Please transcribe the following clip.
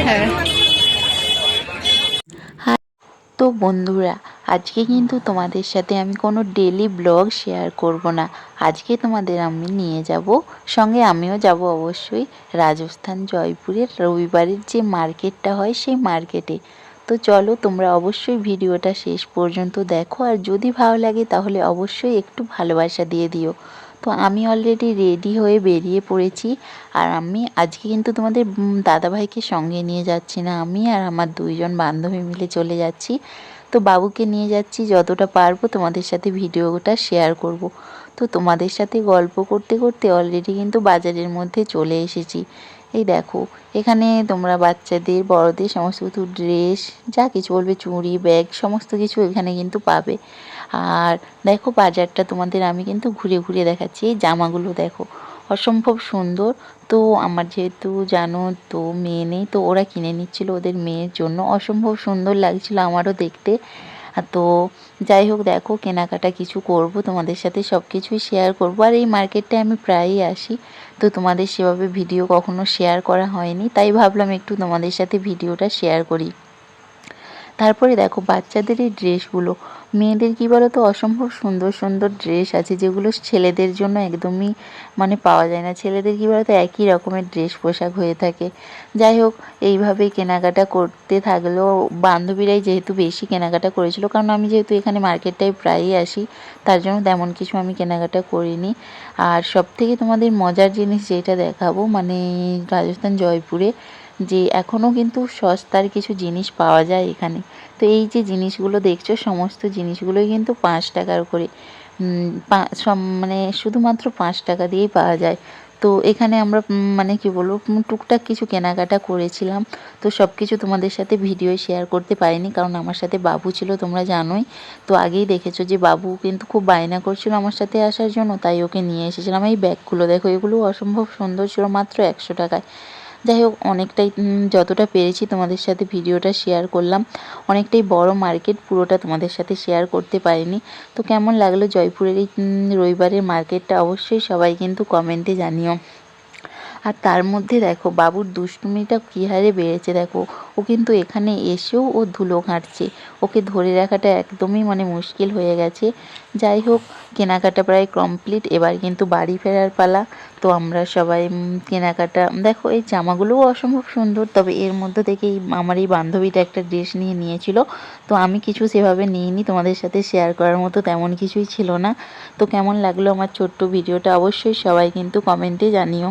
হ্যাঁ। তো বন্ধুরা, আজকে কিন্তু তোমাদের সাথে আমি কোনো ডেলি ব্লগ শেয়ার করব না। আজকে তোমাদের আমি নিয়ে যাব, সঙ্গে আমিও যাব অবশ্যই, রাজস্থান জয়পুরের রবিবারের যে মার্কেটটা হয় সেই মার্কেটে। তো চলো, তোমরা অবশ্যই ভিডিওটা শেষ পর্যন্ত দেখো, আর যদি ভালো লাগে তাহলে অবশ্যই একটু ভালোবাসা দিয়ে দিও। তো আমি অলরেডি রেডি হয়ে বেরিয়ে পড়েছি। আর আমি আজকে কিন্তু তোমাদের দাদাভাইকে সঙ্গে নিয়ে যাচ্ছি না, আমি আর আমার দুইজন বান্ধবী মিলে চলে যাচ্ছি। তো বাবুকে নিয়ে যাচ্ছি, যতটা পারবো তোমাদের সাথে ভিডিওটা শেয়ার করব। তো তোমাদের সাথে গল্প করতে করতে অলরেডি কিন্তু বাজারের মধ্যে চলে এসেছি। এই দেখো, এখানে তোমরা বাচ্চাদের বড়দের সমস্ত কিছু ড্রেস, যা কিছু বলবে, চুড়ি, ব্যাগ, সমস্ত কিছু এখানে কিন্তু পাবে। আর দেখো, বাজারটা তোমাদের আমি কিন্তু ঘুরে ঘুরে দেখাচ্ছি। এই জামাগুলো দেখো, অসম্ভব সুন্দর। তো আমার যেহেতু জানো তো মেয়ে নেই, তো ওরা কিনে নিচ্ছিল ওদের মেয়ের জন্য, অসম্ভব সুন্দর লাগছিল আমারও দেখতে। তো যাই হোক, দেখো, কেনাকাটা কিছু করব, তোমাদের সাথে সব কিছুই শেয়ার করব। আর এই মার্কেটটায় আমি প্রায়ই আসি, তো তোমাদের সেভাবে ভিডিও কখনো শেয়ার করা হয়নি, তাই ভাবলাম একটু তোমাদের সাথে ভিডিওটা শেয়ার করি। তারপরে দেখো, বাচ্চাদের এই ড্রেসগুলো, মেয়েদের কী বলো তো, অসম্ভব সুন্দর সুন্দর ড্রেস আছে যেগুলো ছেলেদের জন্য একদমই মানে পাওয়া যায় না। ছেলেদের কী বলো তো, একই রকমের ড্রেস পোশাক হয়ে থাকে। যাই হোক, এইভাবেই কেনাকাটা করতে থাকলেও বান্ধবীরাই যেহেতু বেশি কেনাকাটা করেছিল, কারণ আমি যেহেতু এখানে মার্কেটটায় প্রায়ই আসি, তার জন্য তেমন কিছু আমি কেনাকাটা করিনি। আর সবথেকে তোমাদের মজার জিনিস যেটা দেখাবো, মানে রাজস্থান জয়পুরে যে এখনও কিন্তু সস্তার কিছু জিনিস পাওয়া যায় এখানে। তো এই যে জিনিসগুলো দেখছো, সমস্ত জিনিসগুলোই কিন্তু 5 টাকার করে, মানে শুধুমাত্র 5 টাকা দিয়েই পাওয়া যায়। তো এখানে আমরা মানে কি বলবো, টুকটাক কিছু কেনাকাটা করেছিলাম। তো সব কিছু তোমাদের সাথে ভিডিও শেয়ার করতে পারিনি, কারণ আমার সাথে বাবু ছিল, তোমরা জানোই। তো আগেই দেখেছো যে বাবু কিন্তু খুব বায়না করছিল আমার সাথে আসার জন্য, তাই ওকে নিয়ে এসেছিলাম। এই ব্যাগগুলো দেখো, এগুলো অসম্ভব সুন্দর ছিল, মাত্র 100 টাকায়। যাই হোক, অনেকটাই যতটা পেরেছি তোমাদের সাথে ভিডিওটা শেয়ার করলাম। অনেকটাই বড় মার্কেট, পুরোটা তোমাদের সাথে শেয়ার করতে পারিনি। তো কেমন লাগলো জয়পুরের এই রবিবারের মার্কেটটা, অবশ্যই সবাই কিন্তু কমেন্টে জানিও। আর তার মধ্যে দেখো, বাবুর দুষ্টুমিটা কী হারে বেড়েছে দেখো, ও কিন্তু এখানে এসেও ও ধুলো ঘাঁটছে, ওকে ধরে রাখাটা একদমই মানে মুশকিল হয়ে গেছে। যাই হোক, কেনাকাটা প্রায় কমপ্লিট, এবার কিন্তু বাড়ি ফেরার পালা। তো আমরা সবাই কেনাকাটা, দেখো এই জামাগুলোও অসম্ভব সুন্দর, তবে এর মধ্যে থেকেই আমার এই বান্ধবীটা একটা ড্রেস নিয়েছিল। তো আমি কিছু সেভাবে নিইনি, তোমাদের সাথে শেয়ার করার মতো তেমন কিছুই ছিল না। তো কেমন লাগলো আমার ছোট্ট ভিডিওটা, অবশ্যই সবাই কিন্তু কমেন্টে জানিও।